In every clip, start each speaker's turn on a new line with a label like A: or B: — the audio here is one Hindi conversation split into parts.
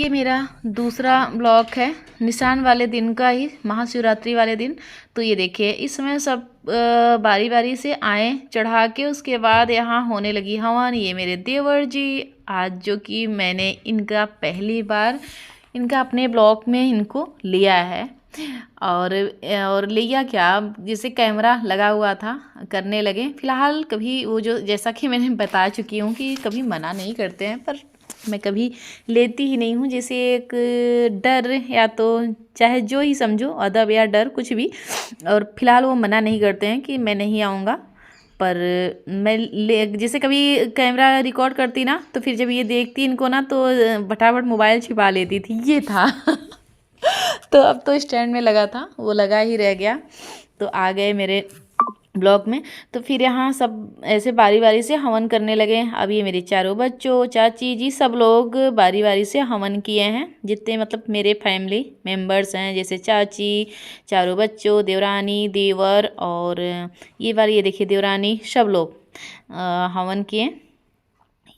A: ये मेरा दूसरा ब्लॉग है निशान वाले दिन का ही, महाशिवरात्रि वाले दिन। तो ये देखिए इसमें सब बारी बारी से आए चढ़ा के, उसके बाद यहाँ होने लगी हवन। ये मेरे देवर जी आज, जो कि मैंने इनका पहली बार इनका अपने ब्लॉग में इनको लिया है। और लिया क्या, जैसे कैमरा लगा हुआ था करने लगे। फ़िलहाल कभी वो जो, जैसा कि मैंने बता चुकी हूँ कि कभी मना नहीं करते हैं, पर मैं कभी लेती ही नहीं हूँ। जैसे एक डर, या तो चाहे जो ही समझो, अदब या डर कुछ भी। और फिलहाल वो मना नहीं करते हैं कि मैं नहीं आऊँगा, पर मैं जैसे कभी कैमरा रिकॉर्ड करती ना, तो फिर जब ये देखती इनको ना, तो फटाफट मोबाइल छिपा लेती थी, ये था। तो अब तो स्टैंड में लगा था, वो लगा ही रह गया। तो आ गए मेरे ब्लॉग में। तो फिर यहाँ सब ऐसे बारी बारी से हवन करने लगे। अब ये मेरे चारों बच्चों, चाची जी, सब लोग बारी बारी से हवन किए हैं। जितने मतलब मेरे फैमिली मेम्बर्स हैं, जैसे चाची, चारों बच्चों, देवरानी, देवर, और ये बार ये देखिए देवरानी, सब लोग हवन किए।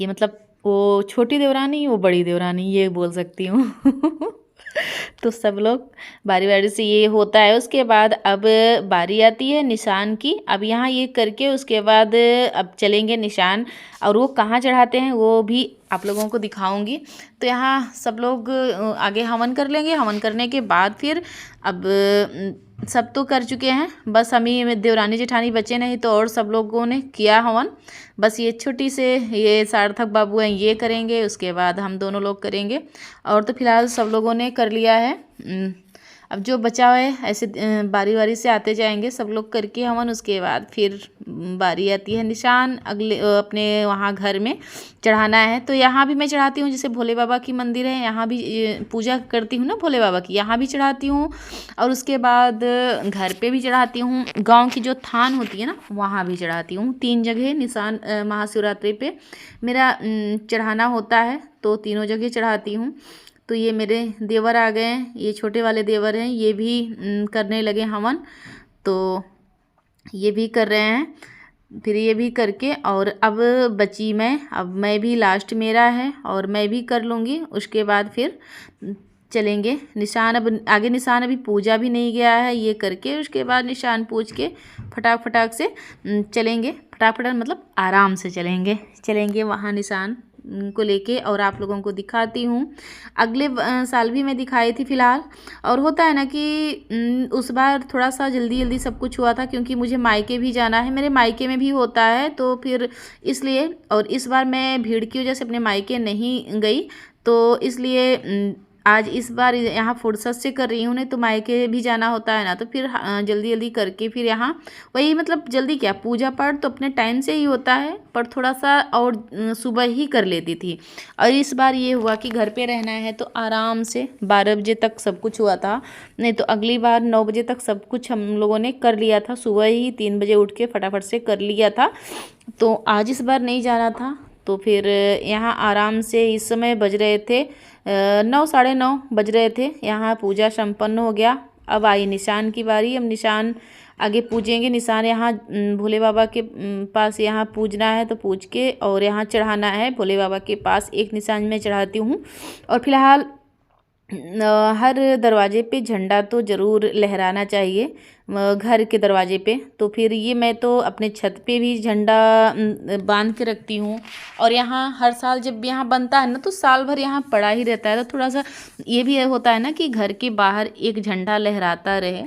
A: ये मतलब वो छोटी देवरानी, वो बड़ी देवरानी, ये बोल सकती हूँ। तो सब लोग बारी बारी से ये होता है। उसके बाद अब बारी आती है निशान की। अब यहाँ ये करके उसके बाद अब चलेंगे निशान, और वो कहाँ चढ़ाते हैं वो भी आप लोगों को दिखाऊंगी। तो यहाँ सब लोग आगे हवन कर लेंगे। हवन करने के बाद फिर अब सब तो कर चुके हैं, बस हम ही देवरानी जेठानी बचे नहीं, तो और सब लोगों ने किया हवन। बस ये छोटी से ये सार्थक बाबू हैं, ये करेंगे, उसके बाद हम दोनों लोग करेंगे। और तो फिलहाल सब लोगों ने कर लिया है। अब जो बचा है ऐसे बारी बारी से आते जाएंगे सब लोग करके हवन। उसके बाद फिर बारी आती है निशान, अगले अपने वहाँ घर में चढ़ाना है। तो यहाँ भी मैं चढ़ाती हूँ, जैसे भोले बाबा की मंदिर है, यहाँ भी पूजा करती हूँ ना भोले बाबा की, यहाँ भी चढ़ाती हूँ। और उसके बाद घर पे भी चढ़ाती हूँ, गांव की जो थान होती है ना, वहाँ भी चढ़ाती हूँ। 3 जगह निशान महाशिवरात्रि पे मेरा चढ़ाना होता है, तो तीनों जगह चढ़ाती हूँ। तो ये मेरे देवर आ गए हैं, ये छोटे वाले देवर हैं, ये भी करने लगे हवन। तो ये भी कर रहे हैं, फिर ये भी करके, और अब बची मैं, अब मैं भी लास्ट मेरा है, और मैं भी कर लूँगी। उसके बाद फिर चलेंगे निशान। अब आगे निशान अभी पूजा भी नहीं गया है, ये करके उसके बाद निशान पूज के फटाक फटाक से चलेंगे। फटाक फटाक मतलब आराम से चलेंगे वहाँ निशान को लेके, और आप लोगों को दिखाती हूँ। अगले साल भी मैं दिखाई थी फ़िलहाल। और होता है ना कि उस बार थोड़ा सा जल्दी जल्दी सब कुछ हुआ था, क्योंकि मुझे मायके भी जाना है, मेरे मायके में भी होता है, तो फिर इसलिए। और इस बार मैं भीड़ की वजह से अपने मायके नहीं गई, तो इसलिए आज इस बार यहाँ फुर्सत से कर रही हूँ। नहीं तो मायके भी जाना होता है ना, तो फिर जल्दी जल्दी करके फिर यहाँ वही, मतलब जल्दी क्या, पूजा पाठ तो अपने टाइम से ही होता है, पर थोड़ा सा और सुबह ही कर लेती थी। और इस बार ये हुआ कि घर पे रहना है, तो आराम से 12 बजे तक सब कुछ हुआ था। नहीं तो अगली बार 9 बजे तक सब कुछ हम लोगों ने कर लिया था, सुबह ही 3 बजे उठ के फटाफट से कर लिया था। तो आज इस बार नहीं जाना था, तो फिर यहाँ आराम से इस समय बज रहे थे 9, साढ़े 9 बज रहे थे। यहाँ पूजा संपन्न हो गया। अब आई निशान की बारी। अब निशान आगे पूजेंगे। निशान यहाँ भोले बाबा के पास यहाँ पूजना है, तो पूज के और यहाँ चढ़ाना है भोले बाबा के पास। एक निशान में चढ़ाती हूँ। और फिलहाल हर दरवाजे पे झंडा तो ज़रूर लहराना चाहिए, घर के दरवाजे पे। तो फिर ये मैं तो अपने छत पे भी झंडा बांध के रखती हूँ। और यहाँ हर साल जब यहाँ बनता है ना, तो साल भर यहाँ पड़ा ही रहता है। तो थोड़ा सा ये भी होता है ना कि घर के बाहर एक झंडा लहराता रहे,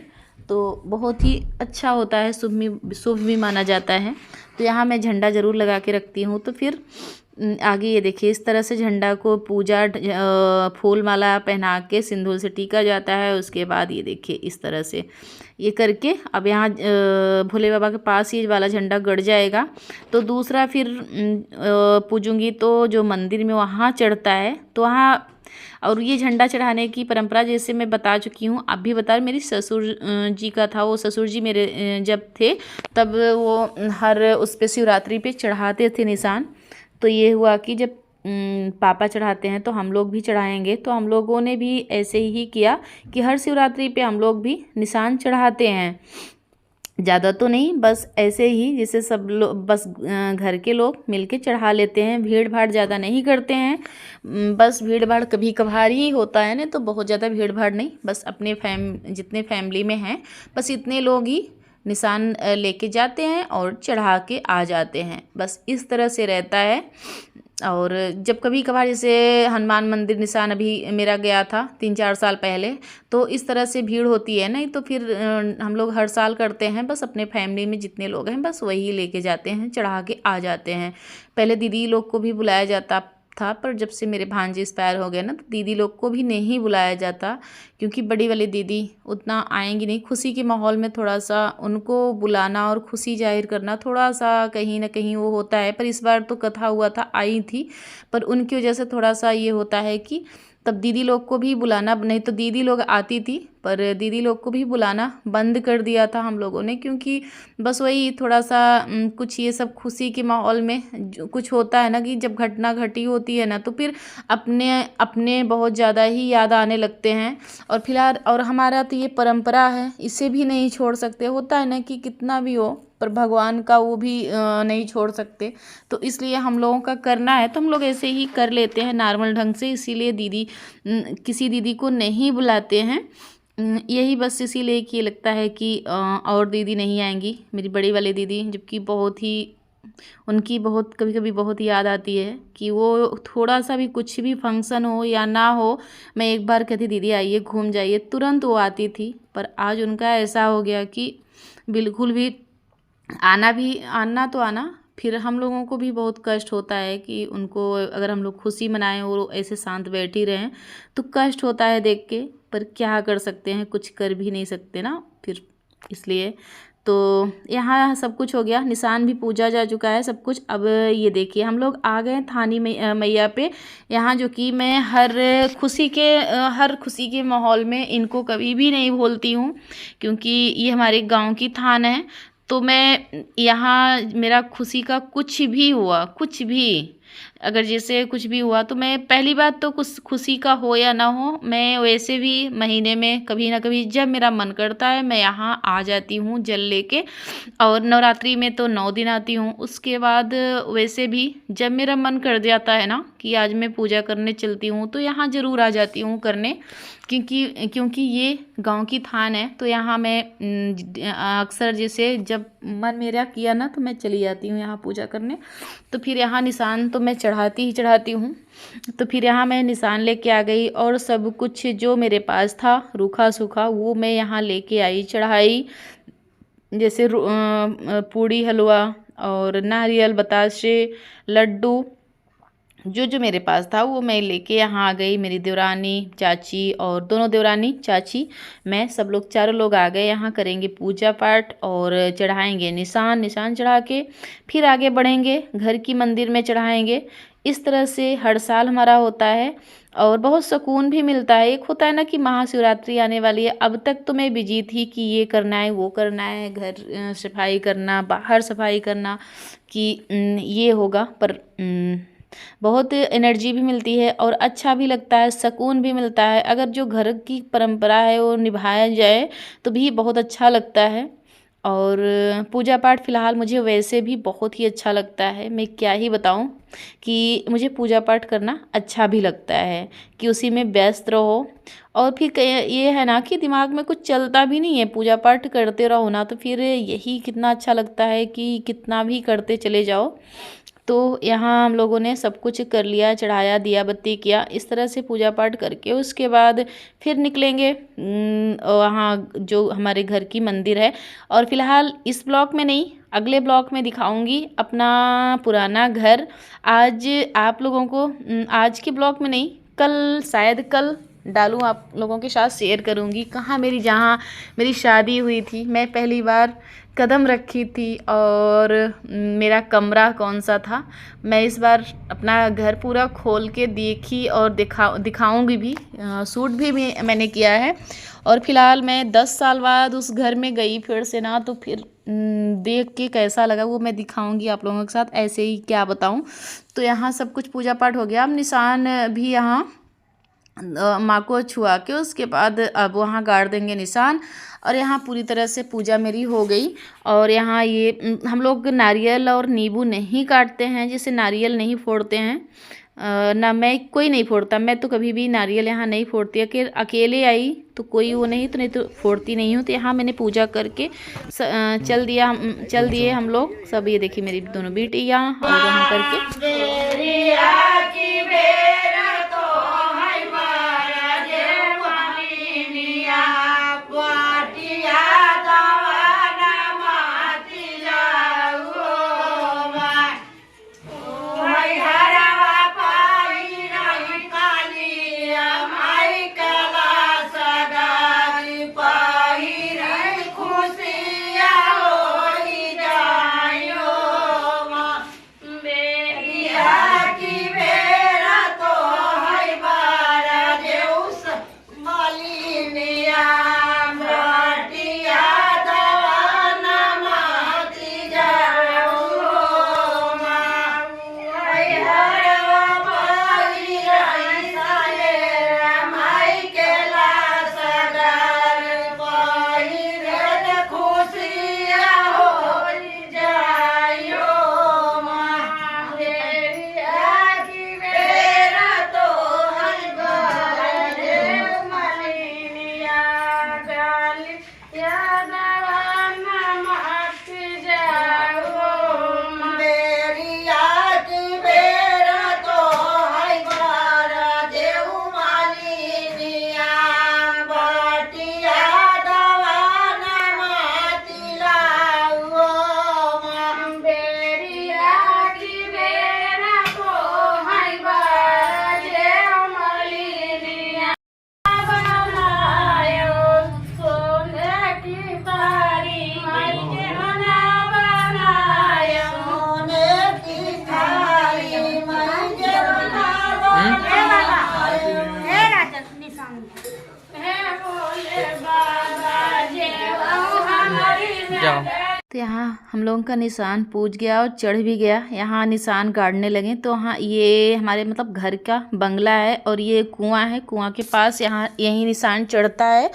A: तो बहुत ही अच्छा होता है, शुभ भी माना जाता है। तो यहाँ मैं झंडा ज़रूर लगा के रखती हूँ। तो फिर आगे ये देखिए इस तरह से झंडा को पूजा फूल माला पहना के सिंदूर से टीका जाता है। उसके बाद ये देखिए इस तरह से ये करके अब यहाँ भोले बाबा के पास ये वाला झंडा गड़ जाएगा। तो दूसरा फिर पूजूंगी, तो जो मंदिर में वहाँ चढ़ता है, तो वहाँ और ये झंडा चढ़ाने की परंपरा जैसे मैं बता चुकी हूँ, अब भी बता, मेरी ससुर जी का था। वो ससुर जी मेरे जब थे तब वो हर उस पे शिवरात्रि पे चढ़ाते थे निशान। तो ये हुआ कि जब पापा चढ़ाते हैं तो हम लोग भी चढ़ाएंगे। तो हम लोगों ने भी ऐसे ही किया कि हर शिवरात्रि पे हम लोग भी निशान चढ़ाते हैं। ज़्यादा तो नहीं, बस ऐसे ही जैसे सब लोग बस घर के लोग मिलके चढ़ा लेते हैं। भीड़ भाड़ ज़्यादा नहीं करते हैं। बस भीड़ भाड़ कभी कभार ही होता है ना, तो बहुत ज़्यादा भीड़ भाड़ नहीं, बस अपने जितने फैमिली में हैं बस इतने लोग ही निशान लेके जाते हैं और चढ़ा के आ जाते हैं। बस इस तरह से रहता है। और जब कभी कभार जैसे हनुमान मंदिर निशान अभी मेरा गया था 3-4 साल पहले, तो इस तरह से भीड़ होती है, नहीं तो फिर हम लोग हर साल करते हैं। बस अपने फैमिली में जितने लोग हैं बस वही लेके जाते हैं, चढ़ा के आ जाते हैं। पहले दीदी लोग को भी बुलाया जाता था, पर जब से मेरे भांजे एक्सपायर हो गए ना, तो दीदी लोग को भी नहीं बुलाया जाता, क्योंकि बड़ी वाली दीदी उतना आएंगी नहीं। खुशी के माहौल में थोड़ा सा उनको बुलाना और खुशी जाहिर करना थोड़ा सा कहीं ना कहीं वो होता है। पर इस बार तो कथा हुआ था, आई थी, पर उनकी वजह से थोड़ा सा ये होता है कि तब दीदी लोग को भी बुलाना, नहीं तो दीदी लोग आती थी, पर दीदी लोग को भी बुलाना बंद कर दिया था हम लोगों ने, क्योंकि बस वही थोड़ा सा कुछ ये सब खुशी के माहौल में जो कुछ होता है ना, कि जब घटना घटी होती है ना, तो फिर अपने अपने बहुत ज़्यादा ही याद आने लगते हैं। और फिलहाल और हमारा तो ये परंपरा है, इसे भी नहीं छोड़ सकते। होता है ना कि कितना भी हो पर भगवान का वो भी नहीं छोड़ सकते, तो इसलिए हम लोगों का करना है तो हम लोग ऐसे ही कर लेते हैं नॉर्मल ढंग से। इसीलिए दीदी किसी दीदी को नहीं बुलाते हैं, यही बस इसीलिए कि लगता है कि और दीदी नहीं आएंगी, मेरी बड़ी वाली दीदी, जबकि बहुत ही उनकी बहुत कभी कभी बहुत याद आती है कि वो थोड़ा सा भी कुछ भी फंक्शन हो या ना हो, मैं एक बार कहती दीदी आइए घूम जाइए, तुरंत वो आती थी। पर आज उनका ऐसा हो गया कि बिल्कुल भी आना तो आना, फिर हम लोगों को भी बहुत कष्ट होता है कि उनको अगर हम लोग खुशी मनाएं और ऐसे शांत बैठ ही रहें तो कष्ट होता है देख के। पर क्या कर सकते हैं, कुछ कर भी नहीं सकते ना फिर, इसलिए तो यहाँ सब कुछ हो गया, निशान भी पूजा जा चुका है सब कुछ। अब ये देखिए हम लोग आ गए थानी मैया पे, यहाँ जो कि मैं हर खुशी के माहौल में इनको कभी भी नहीं भूलती हूँ, क्योंकि ये हमारे गांव की थान है। तो मैं यहाँ मेरा खुशी का कुछ भी हुआ, कुछ भी अगर जैसे कुछ भी हुआ, तो मैं पहली बात तो कुछ खुशी का हो या ना हो, मैं वैसे भी महीने में कभी ना कभी जब मेरा मन करता है मैं यहाँ आ जाती हूँ जल लेके। और नवरात्रि में तो 9 दिन आती हूँ। उसके बाद वैसे भी जब मेरा मन कर जाता है ना कि आज मैं पूजा करने चलती हूँ, तो यहाँ ज़रूर आ जाती हूँ करने, क्योंकि ये गांव की थान है। तो यहाँ मैं अक्सर जैसे जब मन मेरा किया ना, तो मैं चली जाती हूँ यहाँ पूजा करने। तो फिर यहाँ निशान तो मैं चढ़ाती ही चढ़ाती हूँ। तो फिर यहाँ मैं निशान लेके आ गई, और सब कुछ जो मेरे पास था रूखा सूखा वो मैं यहाँ लेके आई, चढ़ाई, जैसे पूड़ी हलवा और नारियल बताशे लड्डू, जो जो मेरे पास था वो मैं लेके यहाँ आ गई। मेरी देवरानी चाची और दोनों देवरानी चाची, मैं सब लोग चारों लोग आ गए। यहाँ करेंगे पूजा पाठ और चढ़ाएंगे निशान चढ़ा के फिर आगे बढ़ेंगे, घर की मंदिर में चढ़ाएंगे। इस तरह से हर साल हमारा होता है और बहुत सुकून भी मिलता है। एक होता है ना कि महाशिवरात्रि आने वाली है, अब तक तो मैं बिजी थी कि ये करना है वो करना है, घर सफाई करना, बाहर सफाई करना, कि ये होगा। पर बहुत एनर्जी भी मिलती है और अच्छा भी लगता है, सुकून भी मिलता है। अगर जो घर की परंपरा है वो निभाया जाए तो भी बहुत अच्छा लगता है। और पूजा पाठ फ़िलहाल मुझे वैसे भी बहुत ही अच्छा लगता है, मैं क्या ही बताऊं कि मुझे पूजा पाठ करना अच्छा भी लगता है, कि उसी में व्यस्त रहो। और फिर ये है ना कि दिमाग में कुछ चलता भी नहीं है, पूजा पाठ करते रहो ना, तो फिर यही कितना अच्छा लगता है कि कितना भी करते चले जाओ। तो यहाँ हम लोगों ने सब कुछ कर लिया, चढ़ाया, दिया बत्ती किया, इस तरह से पूजा पाठ करके उसके बाद फिर निकलेंगे वहाँ जो हमारे घर की मंदिर है। और फिलहाल इस ब्लॉक में नहीं, अगले ब्लॉक में दिखाऊंगी अपना पुराना घर। आज आप लोगों को आज के ब्लॉक में नहीं, कल शायद कल डालूँ, आप लोगों के साथ शेयर करूँगी कहाँ जहाँ मेरी शादी हुई थी, मैं पहली बार कदम रखी थी, और मेरा कमरा कौन सा था। मैं इस बार अपना घर पूरा खोल के देखी और दिखाऊंगी भी, शूट भी मैंने किया है। और फिलहाल मैं 10 साल बाद उस घर में गई फिर से ना, तो फिर देख के कैसा लगा वो मैं दिखाऊंगी आप लोगों के साथ, ऐसे ही क्या बताऊं। तो यहाँ सब कुछ पूजा पाठ हो गया, अब निशान भी यहाँ माँ को छुआ के उसके बाद अब वहाँ गाड़ देंगे निशान। और यहाँ पूरी तरह से पूजा मेरी हो गई। और यहाँ ये हम लोग नारियल और नींबू नहीं काटते हैं, जैसे नारियल नहीं फोड़ते हैं। ना मैं, कोई नहीं फोड़ता, मैं तो कभी भी नारियल यहाँ नहीं फोड़ती। अकेले आई तो कोई वो नहीं तो फोड़ती नहीं हूँ। तो यहाँ मैंने पूजा करके चल दिए हम लोग सब। ये देखिए मेरी दोनों बेटियाँ और वहाँ करके तो यहाँ हम लोगों का निशान पूज गया और चढ़ भी गया। यहाँ निशान गाड़ने लगे तो हाँ ये हमारे मतलब घर का बंगला है और ये कुआं है। कुआं के पास यहाँ यही निशान चढ़ता है।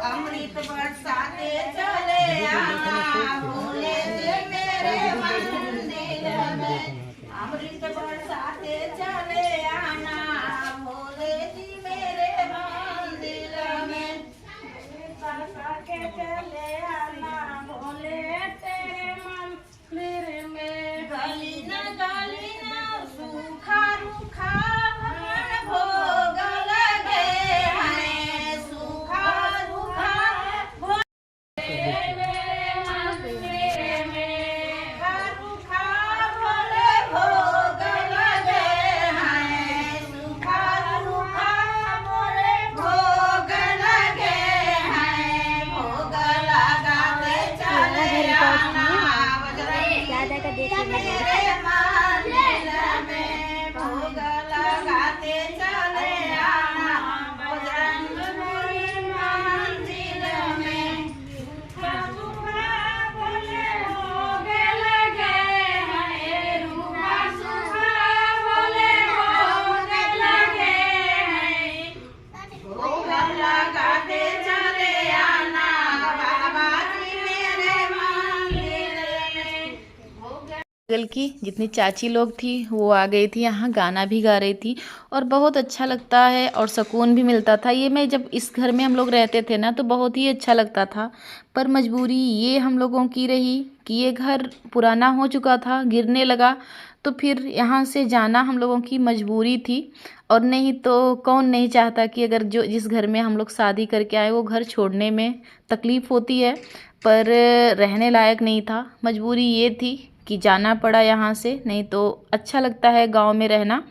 B: अमृत बरसाते चले आना भोले जी मेरे मंदिर में, अमृत बरसाते चले आना भोले जी मेरे मंदिर में, बरसा के चले आना भोले तेरे मंदिर में। गली न सूखा रूखा भगवान भोग लगे हैं, सूखा
A: बगल की जितनी चाची लोग थी वो आ गई थी, यहाँ गाना भी गा रही थी और बहुत अच्छा लगता है और सुकून भी मिलता था। ये मैं जब इस घर में हम लोग रहते थे ना तो बहुत ही अच्छा लगता था। पर मजबूरी ये हम लोगों की रही कि ये घर पुराना हो चुका था, गिरने लगा, तो फिर यहाँ से जाना हम लोगों की मजबूरी थी। और नहीं तो कौन नहीं चाहता कि अगर जो जिस घर में हम लोग शादी करके आए वो घर छोड़ने में तकलीफ़ होती है, पर रहने लायक नहीं था। मजबूरी ये थी कि जाना पड़ा यहाँ से, नहीं तो अच्छा लगता है गांव में रहना।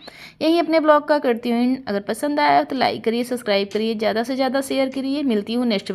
A: यही अपने ब्लॉग का करती हूँ। अगर पसंद आया तो लाइक करिए, सब्सक्राइब करिए, ज़्यादा से ज़्यादा शेयर करिए। मिलती हूँ नेक्स्ट